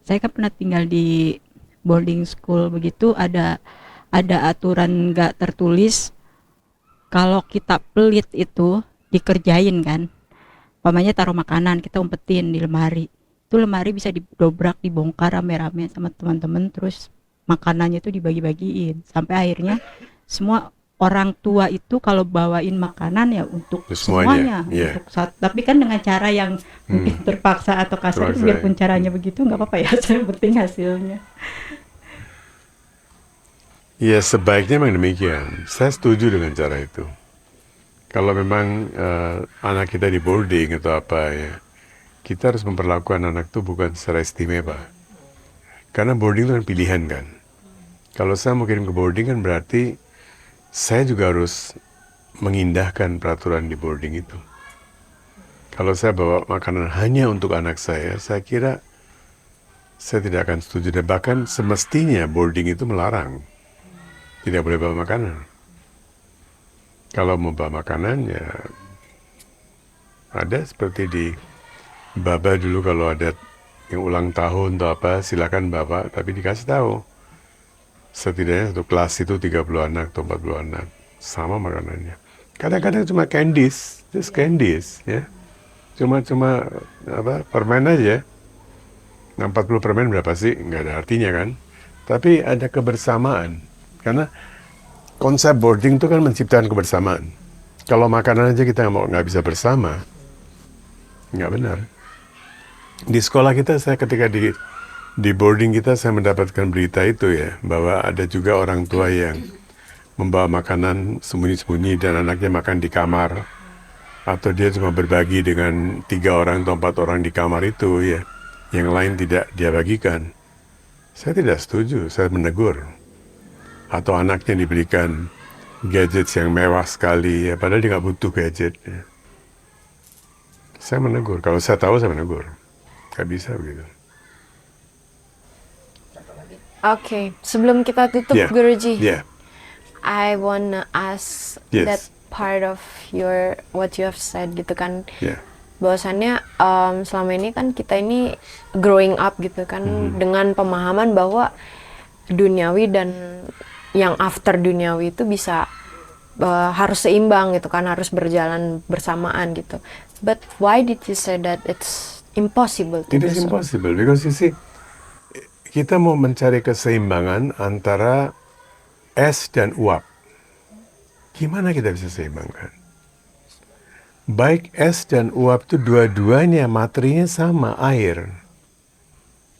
Saya kan pernah tinggal di boarding school begitu, ada aturan nggak tertulis kalau kita pelit itu dikerjain kan. Umpamanya taruh makanan kita umpetin di lemari, itu lemari bisa didobrak dibongkar rame-rame sama teman-teman, terus makanannya itu dibagi-bagiin sampai akhirnya semua orang tua itu kalau bawain makanan ya untuk semuanya, Yeah. untuk tapi kan dengan cara yang mungkin terpaksa atau kasar itu, biarpun caranya begitu nggak apa-apa ya, yang penting hasilnya. Ya, sebaiknya memang demikian. Saya setuju dengan cara itu. Kalau memang anak kita di boarding atau apa ya, kita harus memperlakukan anak itu bukan secara istimewa. Karena boarding itu kan pilihan kan. Kalau saya mau kirim ke boarding kan berarti saya juga harus mengindahkan peraturan di boarding itu. Kalau saya bawa makanan hanya untuk anak saya kira saya tidak akan setuju. Dan bahkan semestinya boarding itu melarang. Tidak boleh bawa makanan. Kalau mau bawa makanan ya ada seperti di Baba dulu kalau ada yang ulang tahun atau apa silakan bawa, tapi dikasih tahu setidaknya satu kelas itu 30 anak atau 40 anak sama makanannya. Kadang-kadang cuma candies, just candies ya. Cuma apa permen aja. Nah, 40 permen berapa sih? Nggak ada artinya kan. Tapi ada kebersamaan. Karena konsep boarding itu kan menciptakan kebersamaan. Kalau makanan aja kita nggak bisa bersama, nggak benar. Di sekolah kita, saya ketika di boarding kita, saya mendapatkan berita itu ya, bahwa ada juga orang tua yang membawa makanan sembunyi-sembunyi dan anaknya makan di kamar. Atau dia cuma berbagi dengan 3 orang atau 4 orang di kamar itu ya. Yang lain tidak dia bagikan. Saya tidak setuju, saya menegur. Atau anaknya diberikan gadget yang mewah sekali, ya, padahal dia nggak butuh gadget. Ya. Saya menegur, kalau saya tahu saya menegur. Nggak bisa begitu. Oke, sebelum kita tutup, Yeah. Guruji, Yeah. I wanna ask Yes. that part of what you have said gitu kan. Yeah. Bahwasannya selama ini kan kita ini growing up gitu kan dengan pemahaman bahwa duniawi dan yang after duniawi itu bisa harus seimbang gitu kan, harus berjalan bersamaan gitu. But why did you say that it's impossible to It do is so? impossible because you see, kita mau mencari keseimbangan antara es dan uap. Gimana kita bisa seimbangkan? Baik es dan uap itu dua-duanya materinya sama, air.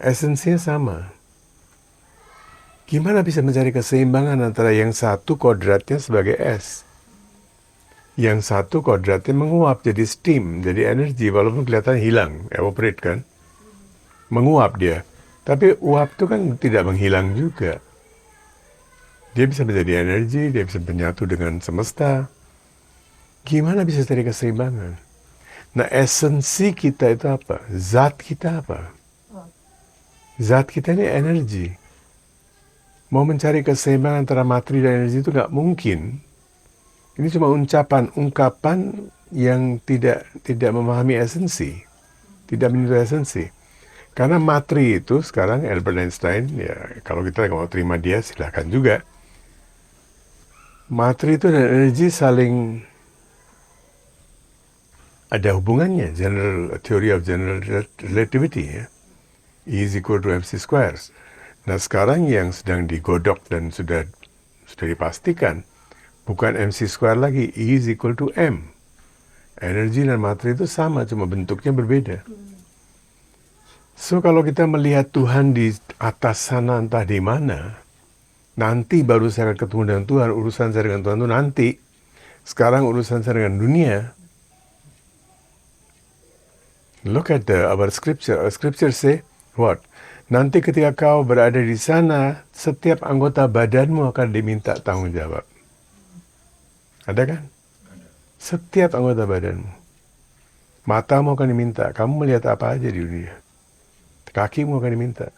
Esensinya sama. Gimana bisa mencari keseimbangan antara yang satu kodratnya sebagai es, yang satu kodratnya menguap jadi steam, jadi energi, walaupun kelihatan hilang, evaporate kan, menguap dia. Tapi uap itu kan tidak menghilang juga. Dia bisa menjadi energi, dia bisa menyatu dengan semesta. Gimana bisa cari keseimbangan? Nah, esensi kita itu apa? Zat kita apa? Zat kita ini energi. Mau mencari keseimbangan antara materi dan energi itu nggak mungkin. Ini cuma ungkapan yang tidak memahami esensi, tidak menyentuh esensi. Karena materi itu sekarang Albert Einstein, ya kalau kita nggak mau terima dia silahkan juga. Materi itu dan energi saling ada hubungannya. Theory of general relativity ya. E is equal to mc squares. Nah sekarang yang sedang digodok dan sudah dipastikan bukan mc square lagi, E is equal to m. Energi dan materi itu sama, cuma bentuknya berbeda. So kalau kita melihat Tuhan di atas sana entah di mana, nanti baru saya akan ketemu dengan Tuhan, urusan saya dengan Tuhan itu nanti. Sekarang urusan saya dengan dunia. Look at our scripture. Our scripture say what? Nanti ketika kau berada di sana, setiap anggota badanmu akan diminta tanggung jawab. Ada kan? Setiap anggota badanmu. Matamu akan diminta, kamu melihat apa aja di dunia. Kakimu akan diminta.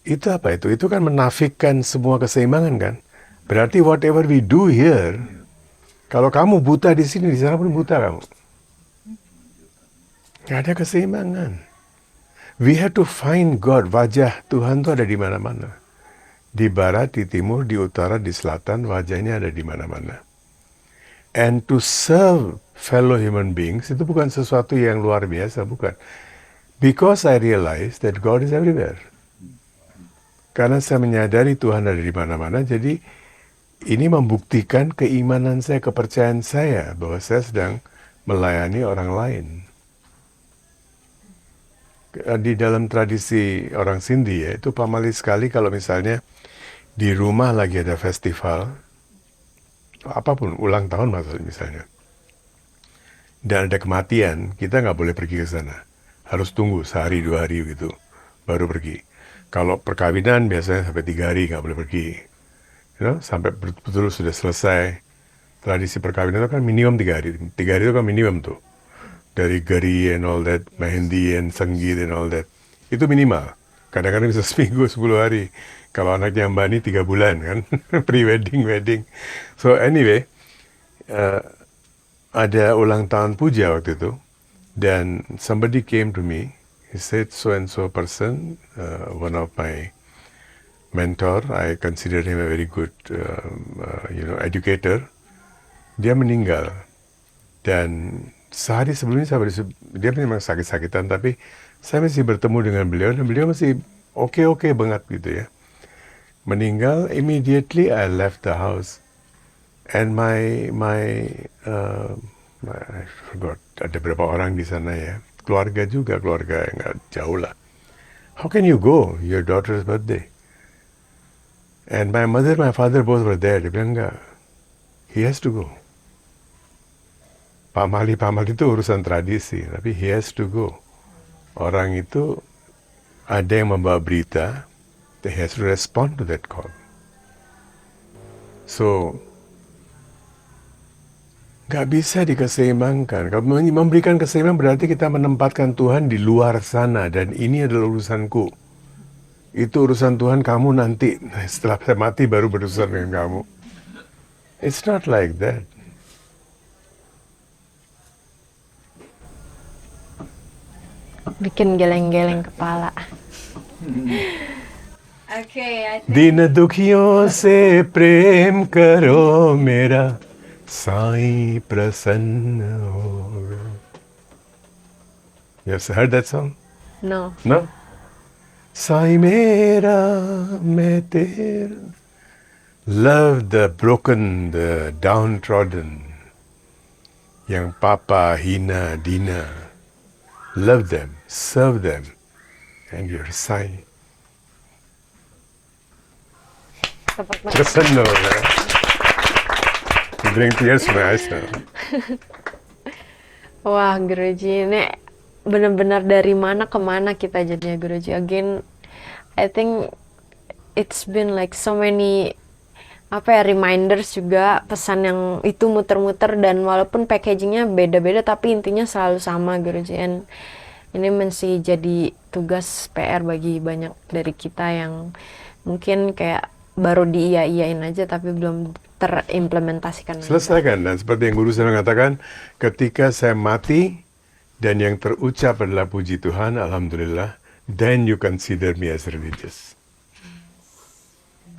Itu apa itu? Itu kan menafikan semua keseimbangan kan? Berarti whatever we do here, kalau kamu buta di sini, di sana pun buta kamu. Nggak ada keseimbangan. We have to find God. Wajah Tuhan itu ada di mana-mana. Di barat, di timur, di utara, di selatan, wajahnya ada di mana-mana. And to serve fellow human beings itu bukan sesuatu yang luar biasa, bukan. Because I realize that God is everywhere. Karena saya menyadari Tuhan ada di mana-mana, jadi ini membuktikan keimanan saya, kepercayaan saya bahwa saya sedang melayani orang lain. Di dalam tradisi orang Sindhi ya, itu pamali sekali kalau misalnya di rumah lagi ada festival, apapun, ulang tahun misalnya, dan ada kematian, kita nggak boleh pergi ke sana. Harus tunggu sehari, 2 hari gitu, baru pergi. Kalau perkawinan biasanya sampai 3 hari nggak boleh pergi. Sampai betul-betul sudah selesai. Tradisi perkawinan itu kan minimum 3 hari. 3 hari itu kan minimum tuh. Dari gari and all that, mehendi and sanggit and all that. Itu minimal. Kadang-kadang bisa seminggu, 10 hari. Kalau anaknya Mbak ini 3 bulan kan. Pre-wedding, wedding. So anyway, ada ulang tahun puja waktu itu. Dan somebody came to me. He said, so and so person, one of my mentor, I consider him a very good, educator. Dia meninggal. Dan sehari sebelumnya dia memang sakit-sakitan, tapi saya masih bertemu dengan beliau, dan beliau masih oke banget gitu ya. Meninggal, immediately I left the house. And I forgot, ada berapa orang di sana ya. Keluarga yang nggak jauh lah. How can you go? Your daughter's birthday. And my mother, my father both were there. Dia bilang enggak. He has to go. Pamali itu urusan tradisi, tapi he has to go. Orang itu ada yang membawa berita, he has to respond to that call. So, nggak bisa dikeseimbangkan. Kalau memberikan keseimbangan berarti kita menempatkan Tuhan di luar sana, dan ini adalah urusanku. Itu urusan Tuhan, kamu nanti setelah saya mati baru berurusan dengan kamu. It's not like that. Bikin geleng-geleng kepala. Din dukhiyon se prem karo mera, Sai prasanna hoga. You have heard that song? No. No? Sai mera main tera. Love the broken, the downtrodden. Yang papa, hina, dina. Love them, serve them, and you're Sai. Prasanna hoga. You bring tears to my eyes now. Wah, Guruji, ini benar-benar dari mana ke mana kita jadinya, Guruji. Again, I think it's been like so many reminders juga, pesan yang itu muter-muter, dan walaupun packagingnya beda-beda tapi intinya selalu sama, Guruji. And ini masih jadi tugas PR bagi banyak dari kita yang mungkin kayak baru diiyain aja tapi belum terimplementasikan. Selesaikan, dan seperti yang Guru saya mengatakan, ketika saya mati dan yang terucap adalah puji Tuhan, alhamdulillah, then you consider me as religious.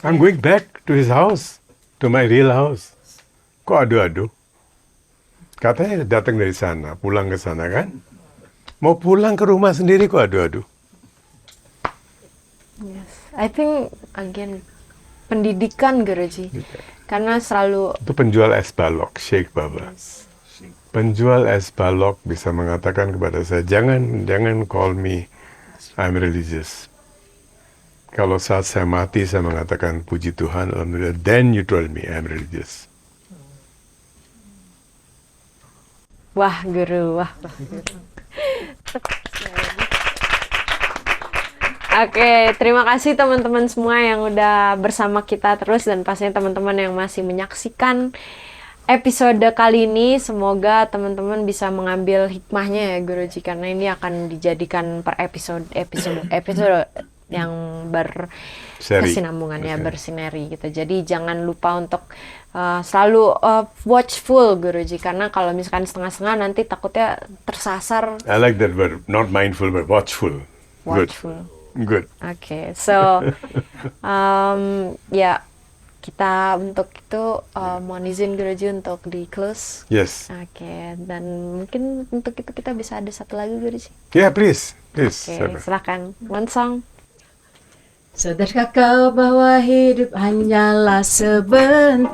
I'm going back to his house, to my real house. Kok adu-adu? Katanya datang dari sana, pulang ke sana kan? Mau pulang ke rumah sendiri kok adu-adu? Yes, I think again pendidikan, Guruji. Karena selalu itu penjual es balok, Sheikh Baba. Yes. Penjual es balok bisa mengatakan kepada saya, jangan call me I'm religious. Kalau saat saya mati, saya mengatakan, puji Tuhan, alhamdulillah, then you told me I'm religious. Wah, Guru, wah. Oke, terima kasih teman-teman semua yang udah bersama kita terus, dan pastinya teman-teman yang masih menyaksikan episode kali ini. Semoga teman-teman bisa mengambil hikmahnya ya, Guruji, karena ini akan dijadikan per episode yang berkesinambungan ya, bersinergi gitu. Jadi jangan lupa untuk selalu watchful, Guruji, karena kalau misalkan setengah-setengah nanti takutnya tersasar. I like that word, not mindful but watchful. watchful. Good. Oke, so ya kita untuk itu mohon izin Guruji untuk di close. Yes. Oke, dan mungkin untuk itu kita bisa ada satu lagu Guruji. Yeah, please. Oke, Sabar. silakan. One song. Sadarkah kau bahwa hidup hanyalah sebentar?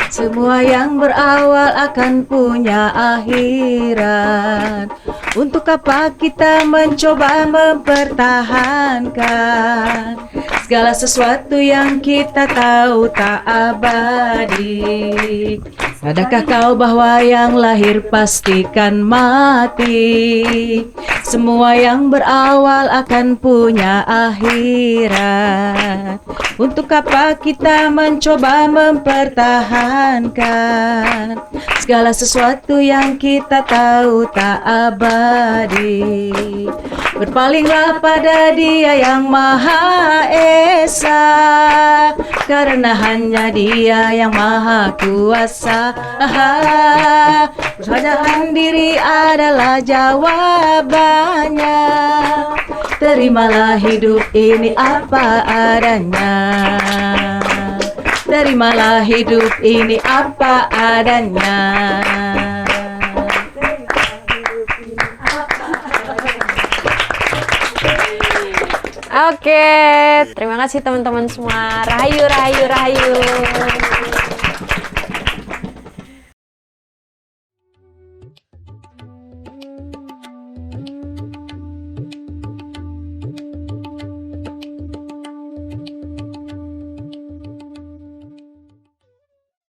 Semua yang berawal akan punya akhirat. Untuk apa kita mencoba mempertahankan segala sesuatu yang kita tahu tak abadi? Sadarkah kau bahwa yang lahir pastikan mati? Semua yang berawal akan punya akhirat. Untuk apa kita mencoba mempertahankan segala sesuatu yang kita tahu tak abadi? Berpalinglah pada Dia yang Maha Esa, karena hanya Dia yang Maha Kuasa. Bersajahan diri adalah jawabannya. Terimalah hidup ini apa adanya. Terimalah hidup ini apa adanya. Oke, terima kasih teman-teman semua. Rahayu, rahayu, rahayu.